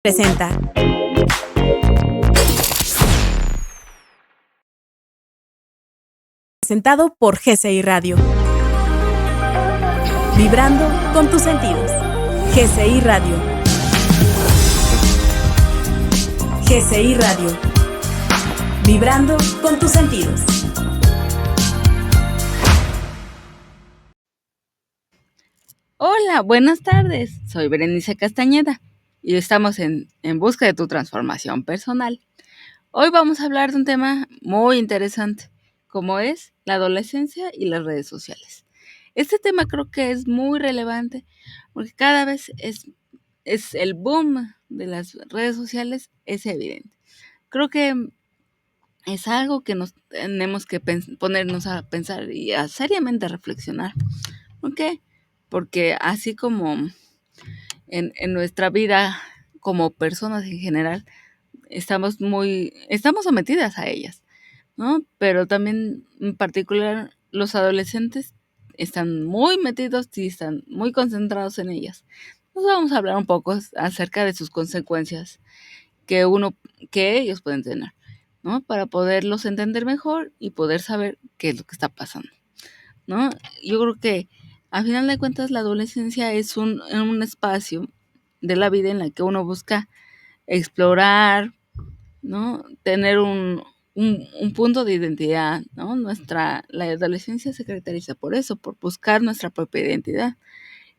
Presenta. Presentado por GCI Radio. Vibrando con tus sentidos. GCI Radio. GCI Radio. Vibrando con tus sentidos. Hola, buenas tardes. Soy Berenice Castañeda y estamos en busca de tu transformación personal. Hoy vamos a hablar de un tema muy interesante, como es la adolescencia y las redes sociales. Este tema creo que es muy relevante porque cada vez es el boom de las redes sociales es evidente. Creo que es algo que nos tenemos que ponernos a pensar y a seriamente reflexionar. ¿Por qué? Porque así como en nuestra vida como personas en general, estamos sometidas a ellas, ¿no? Pero también en particular los adolescentes están muy metidos y están muy concentrados en ellas. Nos vamos a hablar un poco acerca de sus consecuencias que ellos pueden tener, ¿no? Para poderlos entender mejor y poder saber qué es lo que está pasando, ¿no? Yo creo que a final de cuentas la adolescencia es un espacio de la vida en la que uno busca explorar, ¿no? Tener un punto de identidad, ¿no? La adolescencia se caracteriza por eso, por buscar nuestra propia identidad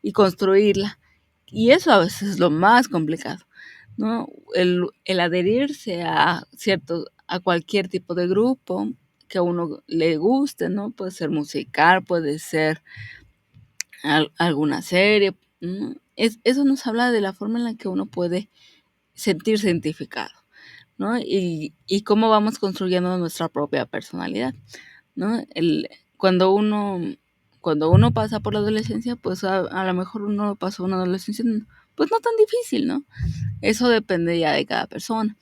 y construirla. Y eso a veces es lo más complicado, ¿no? El adherirse a cualquier tipo de grupo que a uno le guste, ¿no? Puede ser musical, puede ser alguna serie, ¿no? Eso nos habla de la forma en la que uno puede sentirse identificado, ¿no? Y cómo vamos construyendo nuestra propia personalidad, ¿no? Cuando uno pasa por la adolescencia, pues a lo mejor uno pasó una adolescencia pues no tan difícil, ¿no? Eso depende ya de cada persona,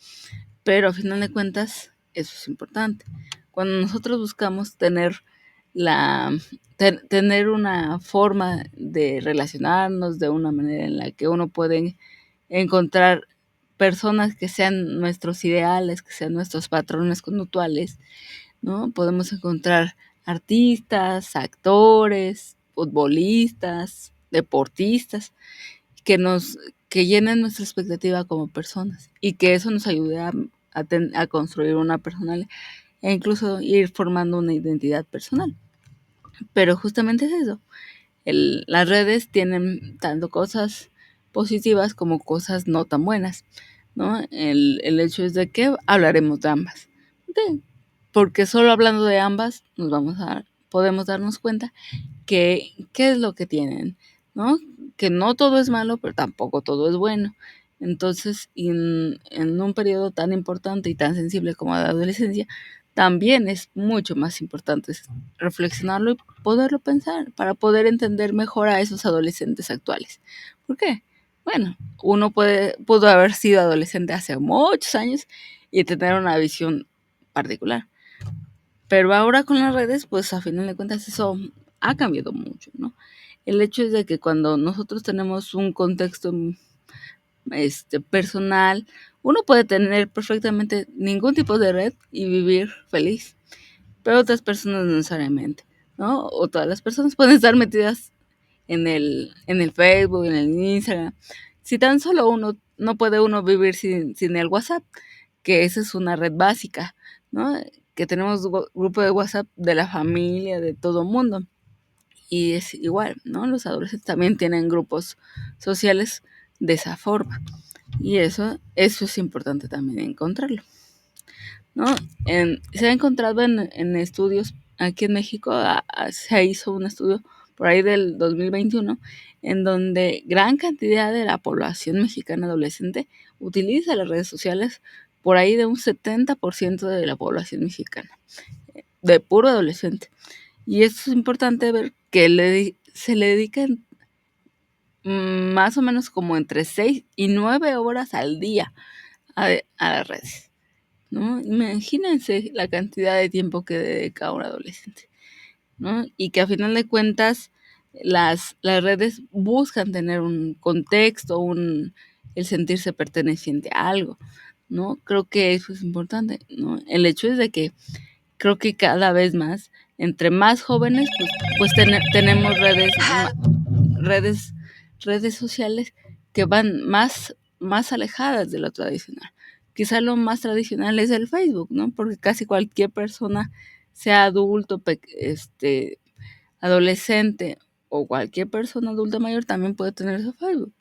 pero a final de cuentas eso es importante. Cuando nosotros buscamos tener una forma de relacionarnos de una manera en la que uno puede encontrar personas que sean nuestros ideales, que sean nuestros patrones conductuales, ¿no? Podemos encontrar artistas, actores, futbolistas, deportistas, que llenen nuestra expectativa como personas y que eso nos ayude a construir una personalidad e incluso ir formando una identidad personal. Pero justamente es eso. Las redes tienen tanto cosas positivas como cosas no tan buenas, ¿no? El hecho es de que hablaremos de ambas. ¿Por qué? Porque solo hablando de ambas podemos darnos cuenta qué es lo que tienen, ¿no? Que no todo es malo, pero tampoco todo es bueno. Entonces, en un periodo tan importante y tan sensible como la adolescencia, también es mucho más importante reflexionarlo y poderlo pensar para poder entender mejor a esos adolescentes actuales. ¿Por qué? Bueno, uno pudo haber sido adolescente hace muchos años y tener una visión particular. Pero ahora con las redes, pues a final de cuentas eso ha cambiado mucho, ¿no? El hecho es de que cuando nosotros tenemos un contexto personal, uno puede tener perfectamente ningún tipo de red y vivir feliz, pero otras personas no necesariamente, ¿no? O todas las personas pueden estar metidas en el Facebook, en el Instagram. Si tan solo no puede uno vivir sin el WhatsApp, que esa es una red básica, ¿no? Que tenemos grupo de WhatsApp de la familia, de todo mundo. Y es igual, ¿no? Los adolescentes también tienen grupos sociales de esa forma. Y eso es importante también encontrarlo, ¿no? Se ha encontrado en estudios aquí en México, se hizo un estudio por ahí del 2021, en donde gran cantidad de la población mexicana adolescente utiliza las redes sociales, por ahí de un 70% de la población mexicana, de puro adolescente. Y eso es importante ver que se le dedican más o menos como entre 6 y 9 horas al día a las redes, ¿no? Imagínense la cantidad de tiempo que dedica un adolescente, ¿no? Y que a final de cuentas las redes buscan tener un contexto, el sentirse perteneciente a algo, ¿no? Creo que eso es importante, ¿no? El hecho es de que creo que cada vez más, entre más jóvenes, tenemos redes, redes sociales que van más alejadas de lo tradicional. Quizá lo más tradicional es el Facebook, ¿no? Porque casi cualquier persona, sea adulto, adolescente o cualquier persona adulta mayor, también puede tener su Facebook,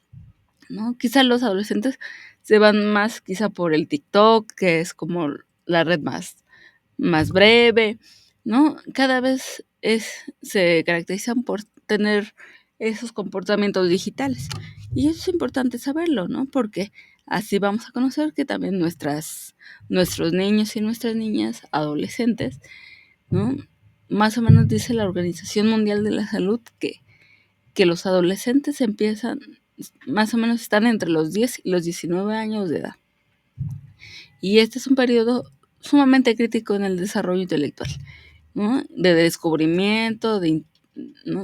¿no? Quizá los adolescentes se van más quizá por el TikTok, que es como la red más breve, ¿no? Cada vez se caracterizan por tener esos comportamientos digitales. Y eso es importante saberlo, ¿no? Porque así vamos a conocer que también nuestros niños y nuestras niñas, adolescentes, ¿no? Más o menos dice la Organización Mundial de la Salud que los adolescentes empiezan, más o menos están entre los 10 y los 19 años de edad. Y este es un periodo sumamente crítico en el desarrollo intelectual, ¿no? De descubrimiento, ¿no?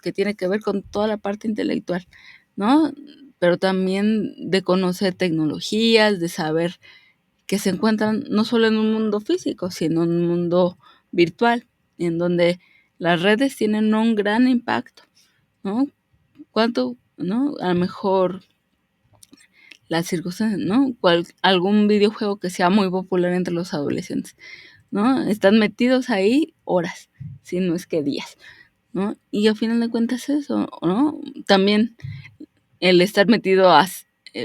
Que tiene que ver con toda la parte intelectual, ¿no? Pero también de conocer tecnologías, de saber que se encuentran no solo en un mundo físico, sino en un mundo virtual, en donde las redes tienen un gran impacto, ¿no? ¿Cuánto, no? A lo mejor las circunstancias, ¿no? Algún videojuego que sea muy popular entre los adolescentes, ¿no? Están metidos ahí horas, si no es que días, ¿no? Y al final de cuentas eso, ¿no? También el estar metido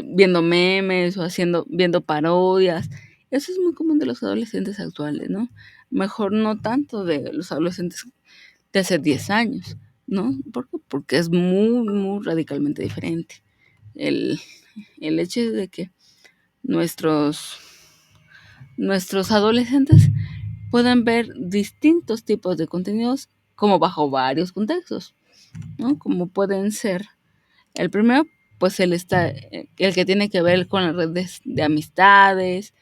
viendo memes o viendo parodias, eso es muy común de los adolescentes actuales, ¿no? Mejor no tanto de los adolescentes de hace 10 años, ¿no? ¿Por qué? Porque es muy, muy radicalmente diferente. El, el hecho es de que nuestros adolescentes pueden ver distintos tipos de contenidos como bajo varios contextos, ¿no? Como pueden ser, el primero, pues el que tiene que ver con las redes de amistades,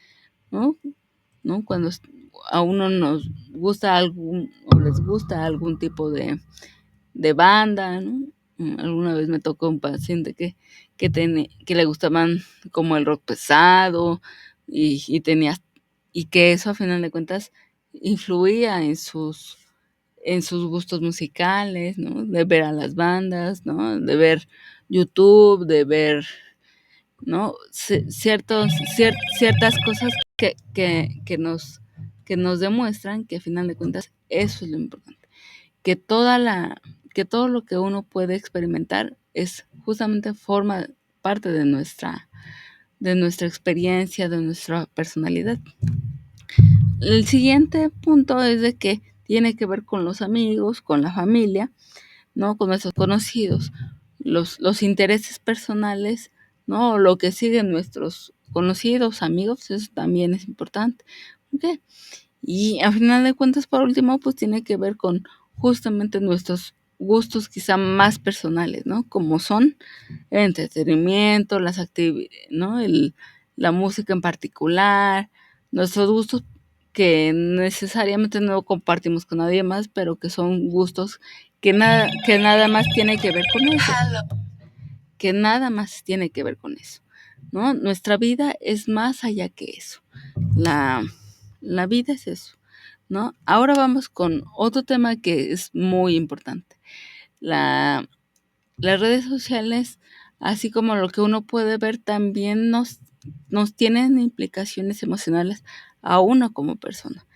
¿no? ¿No? Cuando a uno nos gusta o les gusta algún tipo de banda, ¿no? Alguna vez me tocó un paciente que le gustaban como el rock pesado y que eso a final de cuentas influía en sus gustos musicales, ¿no? De ver a las bandas, ¿no? De ver YouTube, de ver, ¿no? Ciertas cosas que nos demuestran que a final de cuentas eso es lo importante, que que todo lo que uno puede experimentar es justamente forma parte de nuestra experiencia, de nuestra personalidad. El siguiente punto es de que tiene que ver con los amigos, con la familia, ¿no? Con nuestros conocidos, los intereses personales, ¿no? Lo que siguen nuestros conocidos, amigos, eso también es importante. ¿Ok? Y a final de cuentas, por último, pues tiene que ver con justamente nuestros gustos quizá más personales, ¿no? Como son el entretenimiento, ¿no? La música en particular, nuestros gustos que necesariamente no compartimos con nadie más, pero que son gustos que nada más tiene que ver con eso, que nada más tiene que ver con eso, ¿no? Nuestra vida es más allá que eso. La vida es eso, ¿no? Ahora vamos con otro tema que es muy importante. Las redes sociales, así como lo que uno puede ver, también nos tienen implicaciones emocionales a uno como persona,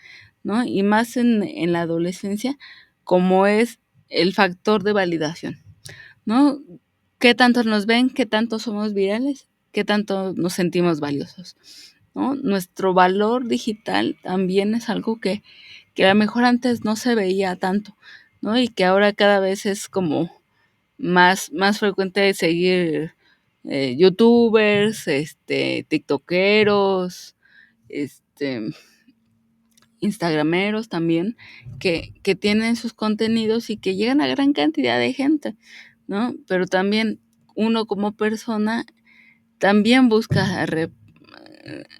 ¿no? Y más en la adolescencia, como es el factor de validación, ¿no? ¿Qué tanto nos ven? ¿Qué tanto somos virales? ¿Qué tanto nos sentimos valiosos? ¿No? Nuestro valor digital también es algo que a lo mejor antes no se veía tanto, ¿no? Y que ahora cada vez es como más frecuente seguir youtubers, tiktokeros, este, instagrameros también, que tienen sus contenidos y que llegan a gran cantidad de gente, ¿no? Pero también uno como persona también busca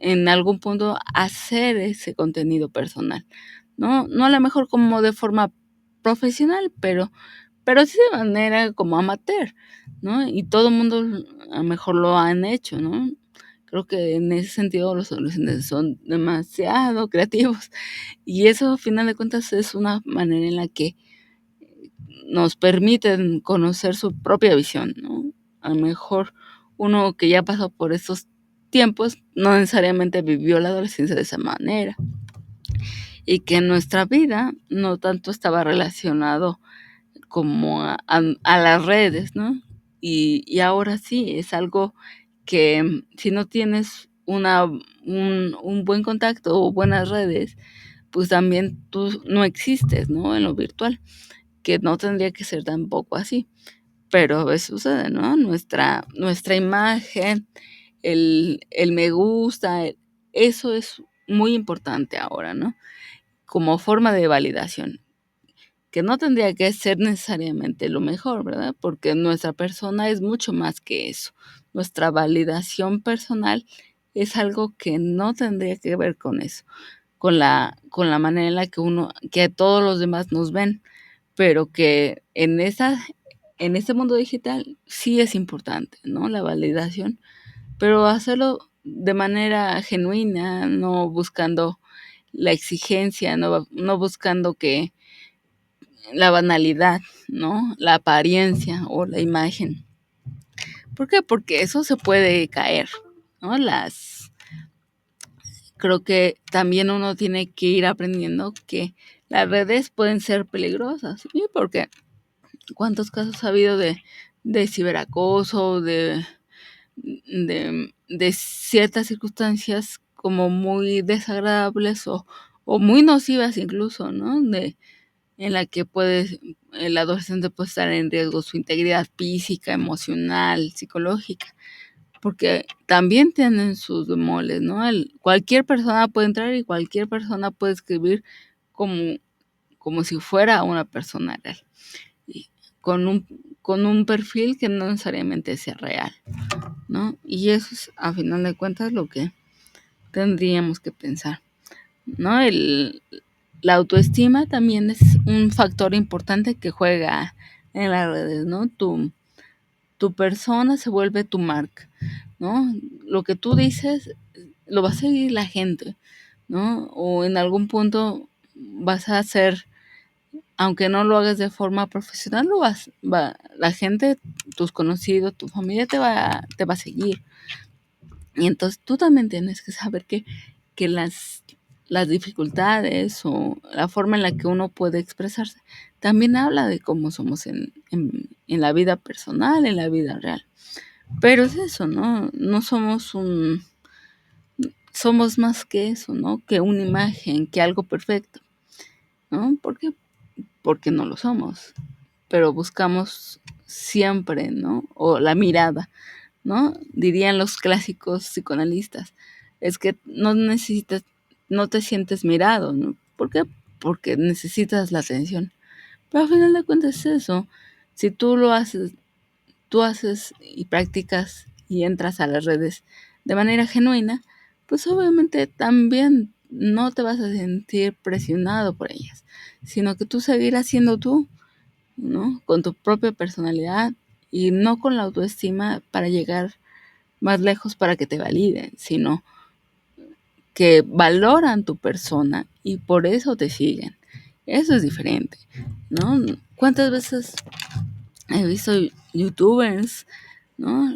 en algún punto hacer ese contenido personal, ¿no? No a lo mejor como de forma profesional, pero sí de manera como amateur, ¿no? Y todo el mundo a lo mejor lo han hecho, ¿no? Creo que en ese sentido los adolescentes son demasiado creativos y eso a final de cuentas es una manera en la que nos permiten conocer su propia visión, ¿no? A lo mejor uno que ya pasó por esos tiempos no necesariamente vivió la adolescencia de esa manera y que en nuestra vida no tanto estaba relacionado como a las redes, ¿no? Y ahora sí, es algo que si no tienes un buen contacto o buenas redes, pues también tú no existes, ¿no? En lo virtual, que no tendría que ser tampoco así, pero a veces sucede, ¿no? Nuestra imagen, el me gusta, eso es muy importante ahora, ¿no? Como forma de validación, que no tendría que ser necesariamente lo mejor, ¿verdad? Porque nuestra persona es mucho más que eso. Nuestra validación personal es algo que no tendría que ver con eso, con la manera en la que todos los demás nos ven, pero que en este mundo digital sí es importante, ¿no? La validación, pero hacerlo de manera genuina, no buscando la exigencia, no buscando que la banalidad, ¿no? La apariencia o la imagen. ¿Por qué? Porque eso se puede caer, ¿no? Creo que también uno tiene que ir aprendiendo que las redes pueden ser peligrosas, ¿sí? Porque cuántos casos ha habido de ciberacoso, de ciertas circunstancias como muy desagradables o muy nocivas incluso, ¿no? En la que el adolescente puede estar en riesgo su integridad física, emocional, psicológica, porque también tienen sus bemoles, ¿no? Cualquier persona puede entrar y cualquier persona puede escribir como, como si fuera una persona real, y con un perfil que no necesariamente sea real, ¿no? Y eso es, a final de cuentas, lo que tendríamos que pensar, ¿no? La autoestima también es un factor importante que juega en las redes, ¿no? Tu persona se vuelve tu marca, ¿no? Lo que tú dices lo va a seguir la gente, ¿no? O en algún punto vas a hacer, aunque no lo hagas de forma profesional, la gente, tus conocidos, tu familia te va a seguir. Y entonces tú también tienes que saber que las dificultades o la forma en la que uno puede expresarse también habla de cómo somos en la vida personal, en la vida real. Pero es eso, ¿no? No somos somos más que eso, ¿no? Que una imagen, que algo perfecto, ¿no? ¿Por qué? Porque no lo somos, pero buscamos siempre, ¿no? O la mirada, ¿no? Dirían los clásicos psicoanalistas, es que no te sientes mirado, ¿no? ¿Por qué? Porque necesitas la atención. Pero al final de cuentas es eso. Si tú haces y practicas y entras a las redes de manera genuina, pues obviamente también no te vas a sentir presionado por ellas, sino que tú seguirás siendo tú, ¿no? Con tu propia personalidad y no con la autoestima para llegar más lejos para que te validen, sino que valoran tu persona y por eso te siguen. Eso es diferente, ¿no? ¿Cuántas veces he visto youtubers, ¿no?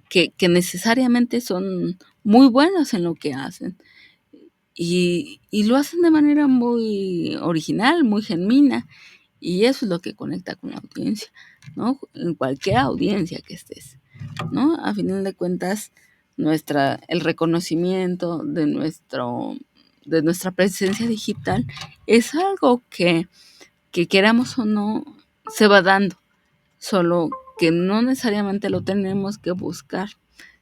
Que necesariamente son muy buenos en lo que hacen y lo hacen de manera muy original, muy genuina y eso es lo que conecta con la audiencia, ¿no? En cualquier audiencia que estés, ¿no? A final de cuentas, el reconocimiento de nuestra presencia digital es algo que queramos o no, se va dando, solo que no necesariamente lo tenemos que buscar,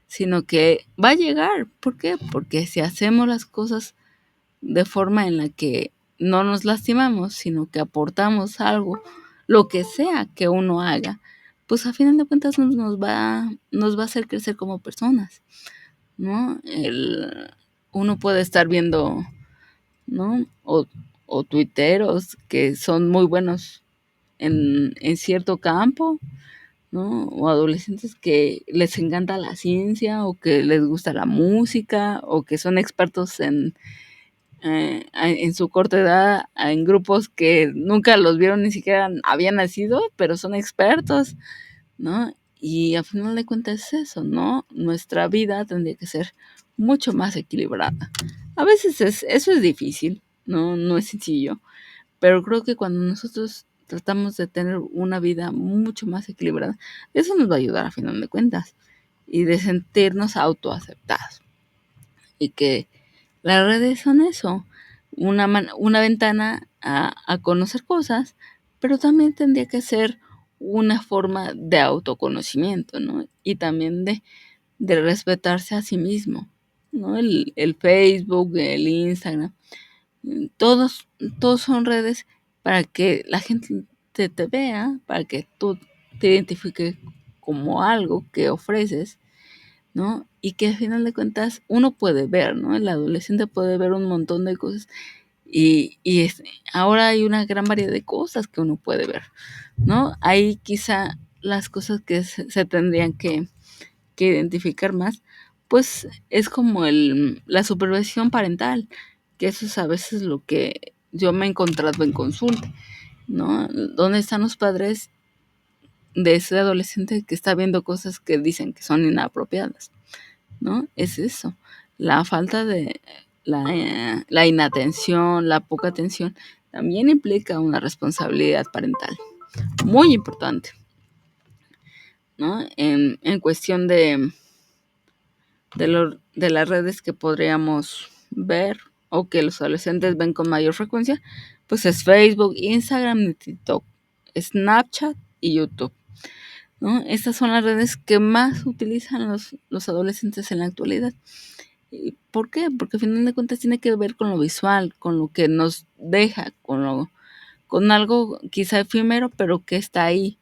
sino que va a llegar. ¿Por qué? Porque si hacemos las cosas de forma en la que no nos lastimamos, sino que aportamos algo, lo que sea que uno haga, pues a final de cuentas nos va a hacer crecer como personas, ¿no? Uno puede estar viendo, ¿no? O tuiteros que son muy buenos en cierto campo, ¿no? O adolescentes que les encanta la ciencia o que les gusta la música o que son expertos en su corta edad en grupos que nunca los vieron ni siquiera habían nacido, pero son expertos, ¿no? Y a final de cuentas es eso, ¿no? Nuestra vida tendría que ser mucho más equilibrada. A veces eso es difícil, no es sencillo, pero creo que cuando nosotros tratamos de tener una vida mucho más equilibrada, eso nos va a ayudar a final de cuentas y de sentirnos autoaceptados. Y que las redes son eso, una ventana a conocer cosas, pero también tendría que ser una forma de autoconocimiento, ¿no? Y también de respetarse a sí mismo, ¿no? El Facebook, el Instagram, todos, todos son redes para que la gente te vea, para que tú te identifiques como algo que ofreces, ¿no? Y que al final de cuentas uno puede ver, ¿no? El adolescente puede ver un montón de cosas y ahora hay una gran variedad de cosas que uno puede ver, ¿no? Ahí quizá las cosas que se tendrían que identificar más, pues es como la supervisión parental, que eso es a veces lo que yo me he encontrado en consulta, ¿no? ¿Dónde están los padres de ese adolescente que está viendo cosas que dicen que son inapropiadas? ¿No? Es eso, la falta de la inatención, la poca atención, también implica una responsabilidad parental muy importante, ¿no? En cuestión de las redes que podríamos ver o que los adolescentes ven con mayor frecuencia, pues es Facebook, Instagram y TikTok, Snapchat y YouTube, ¿no? Estas son las redes que más utilizan los adolescentes en la actualidad. ¿Y por qué? Porque al final de cuentas tiene que ver con lo visual, con lo que nos deja, con algo quizá efímero, pero que está ahí,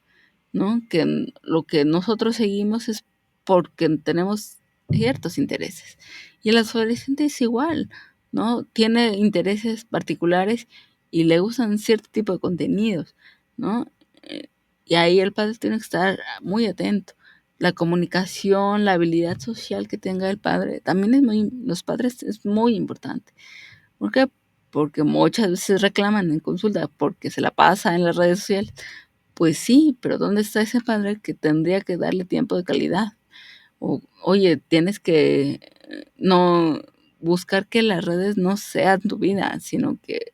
¿no? Que lo que nosotros seguimos es porque tenemos ciertos intereses. Y el adolescente es igual, ¿no? Tiene intereses particulares y le gustan cierto tipo de contenidos, ¿no? Eh, y ahí el padre tiene que estar muy atento. La comunicación, la habilidad social que tenga el padre, también los padres es muy importante. ¿Por qué? Porque muchas veces reclaman en consulta porque se la pasa en las redes sociales. Pues sí, pero ¿dónde está ese padre que tendría que darle tiempo de calidad? O, oye, tienes que no buscar que las redes no sean tu vida, sino que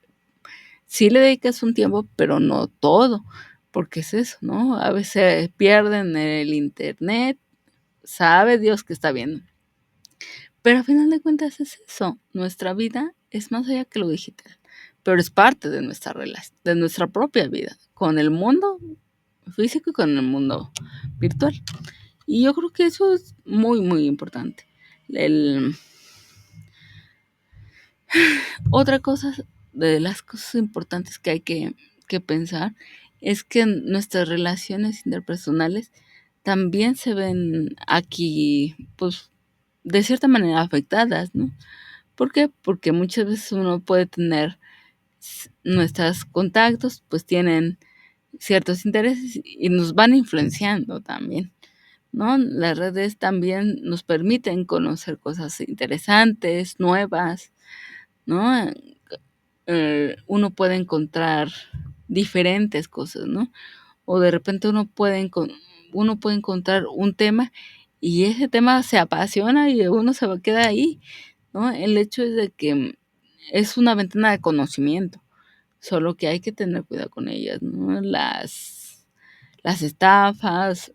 sí le dedicas un tiempo, pero no todo, porque es eso, ¿no? A veces pierden el internet, sabe Dios que está viendo. Pero al final de cuentas es eso, nuestra vida es más allá que lo digital, pero es parte de nuestra relación, de nuestra propia vida, con el mundo físico y con el mundo virtual. Y yo creo que eso es muy, muy importante. El, otra cosa de las cosas importantes que hay que pensar es que nuestras relaciones interpersonales también se ven aquí, pues, de cierta manera afectadas, ¿no? ¿Por qué? Porque muchas veces uno puede tener nuestros contactos, pues tienen ciertos intereses y nos van influenciando también, ¿no? Las redes también nos permiten conocer cosas interesantes, nuevas, ¿no? Uno puede encontrar diferentes cosas, ¿no? O de repente uno puede encontrar un tema y ese tema se apasiona y uno se va a quedar ahí, ¿no? El hecho es de que es una ventana de conocimiento, solo que hay que tener cuidado con ellas, ¿no? Las estafas,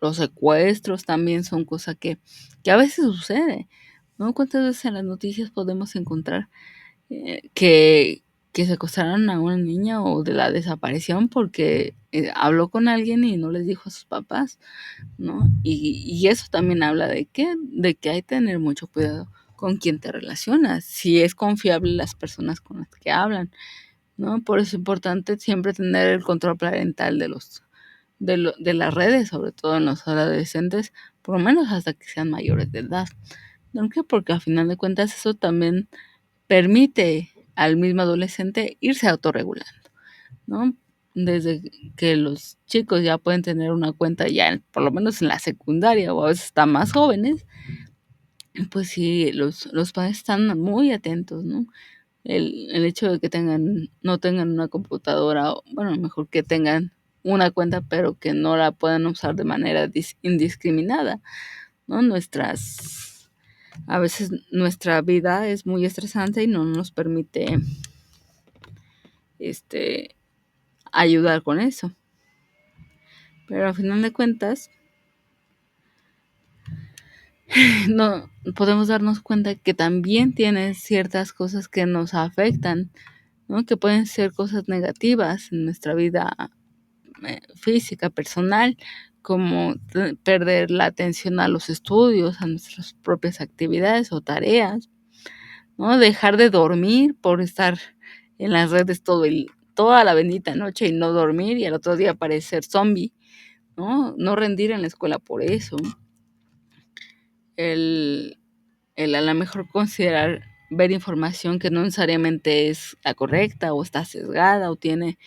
los secuestros también son cosas que a veces sucede, ¿no? ¿Cuántas veces en las noticias podemos encontrar que, que secuestraron a una niña o de la desaparición porque habló con alguien y no les dijo a sus papás, ¿no? Y eso también habla de de que hay que tener mucho cuidado con quién te relacionas, si es confiable las personas con las que hablan, ¿no? Por eso es importante siempre tener el control parental de las redes, sobre todo en los adolescentes, por lo menos hasta que sean mayores de edad. ¿No? Porque al final de cuentas eso también permite al mismo adolescente irse autorregulando, ¿no? desde que los chicos ya pueden tener una cuenta ya, por lo menos en la secundaria o a veces están más jóvenes, pues sí, los padres están muy atentos, ¿no? El hecho de que no tengan una computadora, o, bueno, mejor que tengan una cuenta, pero que no la puedan usar de manera indiscriminada, ¿no? A veces nuestra vida es muy estresante y no nos permite, este, ayudar con eso. Pero al final de cuentas, no podemos darnos cuenta que también tiene ciertas cosas que nos afectan, ¿no? Que pueden ser cosas negativas en nuestra vida física, personal, como perder la atención a los estudios, a nuestras propias actividades o tareas, ¿no? Dejar de dormir por estar en las redes toda la bendita noche y no dormir y al otro día parecer zombie, ¿no? No rendir en la escuela por eso. El, el a lo mejor considerar ver información que no necesariamente es la correcta o está sesgada o tiene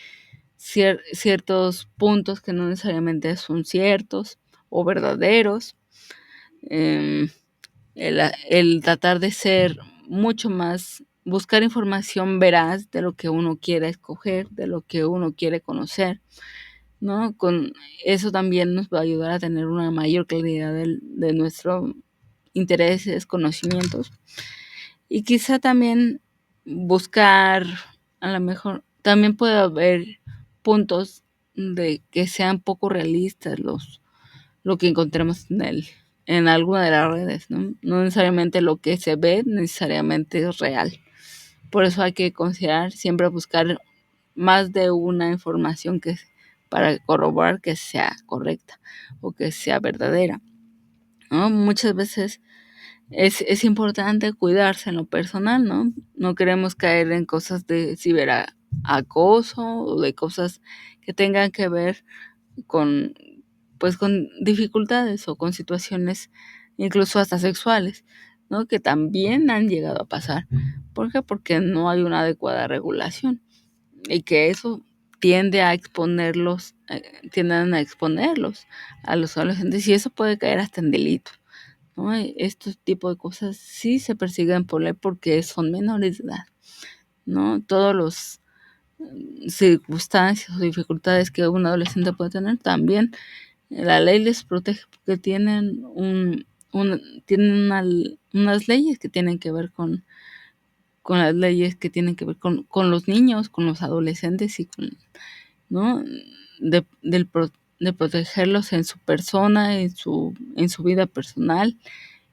ciertos puntos que no necesariamente son ciertos o verdaderos. Em, el tratar de ser mucho más, buscar información veraz de lo que uno quiere escoger, de lo que uno quiere conocer, ¿no? Con eso también nos va a ayudar a tener una mayor claridad de nuestros intereses, conocimientos. Y quizá también buscar, a lo mejor, también puede haber puntos de que sean poco realistas lo que encontremos en alguna de las redes, ¿no? No necesariamente lo que se ve necesariamente es real. Por eso hay que considerar siempre buscar más de una información para corroborar que sea correcta o que sea verdadera, ¿no? Muchas veces es importante cuidarse en lo personal, ¿no? No queremos caer en cosas de ciberacoso o de cosas que tengan que ver con, pues, con dificultades o con situaciones incluso hasta sexuales, ¿no? Que también han llegado a pasar. ¿Por qué? Porque no hay una adecuada regulación y que eso tienden a exponerlos a los adolescentes y eso puede caer hasta en delito, ¿no? Estos tipos de cosas sí se persiguen por ley porque son menores de edad, ¿no? Todos los circunstancias o dificultades que un adolescente puede tener también la ley les protege porque tienen unas leyes que tienen que ver con las leyes que tienen que ver con los niños, con los adolescentes y ¿no? De, del pro- de protegerlos en su persona, en su vida personal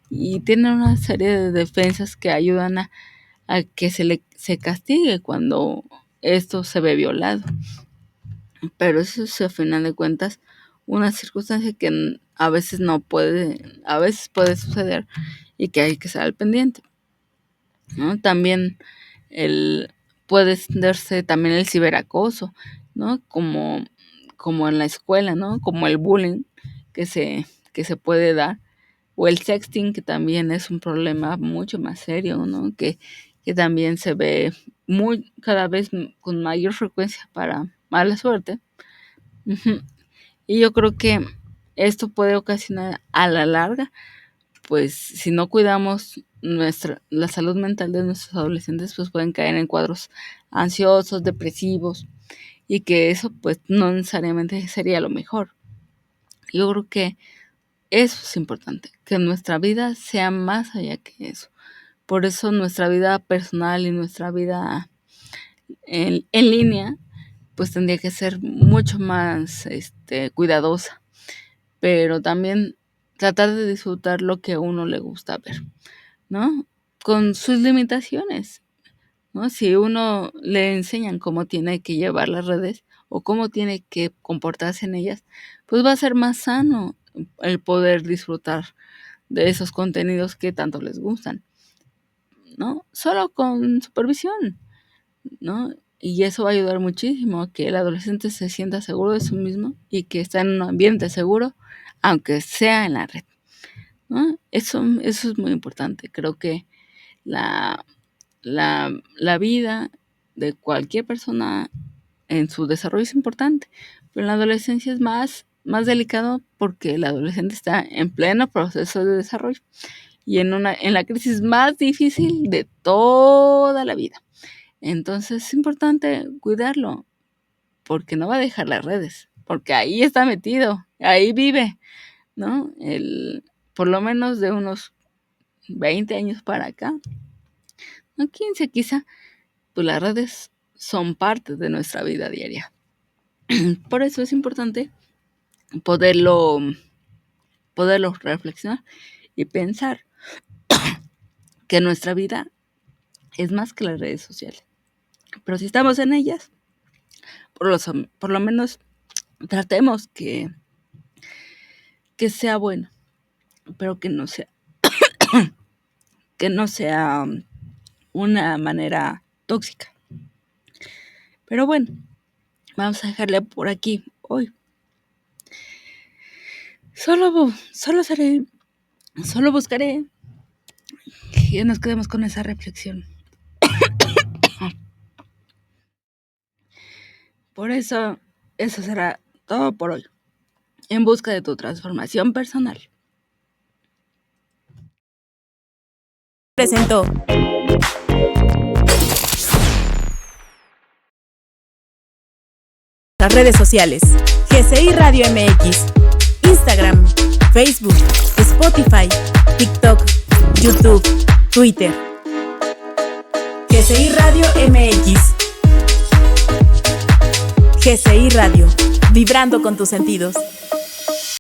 y tienen una serie de defensas que ayudan a que se castigue cuando esto se ve violado. Pero eso es a final de cuentas una circunstancia que a veces puede suceder y que hay que estar al pendiente, ¿no? También puede darse también el ciberacoso, ¿no? Como en la escuela, ¿no? Como el bullying que que se puede dar, o el sexting, que también es un problema mucho más serio, ¿no? Que también se ve cada vez con mayor frecuencia para mala suerte. Ujú. Y yo creo que esto puede ocasionar a la larga, pues si no cuidamos la salud mental de nuestros adolescentes, pues pueden caer en cuadros ansiosos, depresivos, y que eso pues no necesariamente sería lo mejor. Yo creo que eso es importante, que nuestra vida sea más allá que eso. Por eso nuestra vida personal y nuestra vida en línea, pues tendría que ser mucho más cuidadosa, pero también tratar de disfrutar lo que a uno le gusta ver, ¿no? Con sus limitaciones, ¿no? Si uno le enseñan cómo tiene que llevar las redes o cómo tiene que comportarse en ellas, pues va a ser más sano el poder disfrutar de esos contenidos que tanto les gustan, ¿no? Solo con supervisión, ¿no? Y eso va a ayudar muchísimo a que el adolescente se sienta seguro de sí mismo y que está en un ambiente seguro, aunque sea en la red, ¿no? Eso es muy importante. Creo que la vida de cualquier persona en su desarrollo es importante, pero en la adolescencia es más delicado porque el adolescente está en pleno proceso de desarrollo y en la crisis más difícil de toda la vida. Entonces es importante cuidarlo porque no va a dejar las redes, porque ahí está metido, ahí vive, ¿no? Por lo menos de unos 20 años para acá, no 15 quizá, pues las redes son parte de nuestra vida diaria. Por eso es importante poderlo reflexionar y pensar que nuestra vida es más que las redes sociales. Pero si estamos en ellas, por lo menos tratemos que sea bueno, pero que no sea una manera tóxica. Pero bueno, vamos a dejarle por aquí hoy. Solo buscaré que nos quedemos con esa reflexión. Por eso será todo por hoy. En busca de tu transformación personal. Presentó las redes sociales: GCI Radio MX, Instagram, Facebook, Spotify, TikTok, YouTube, Twitter. GCI Radio MX. GCI Radio, vibrando con tus sentidos.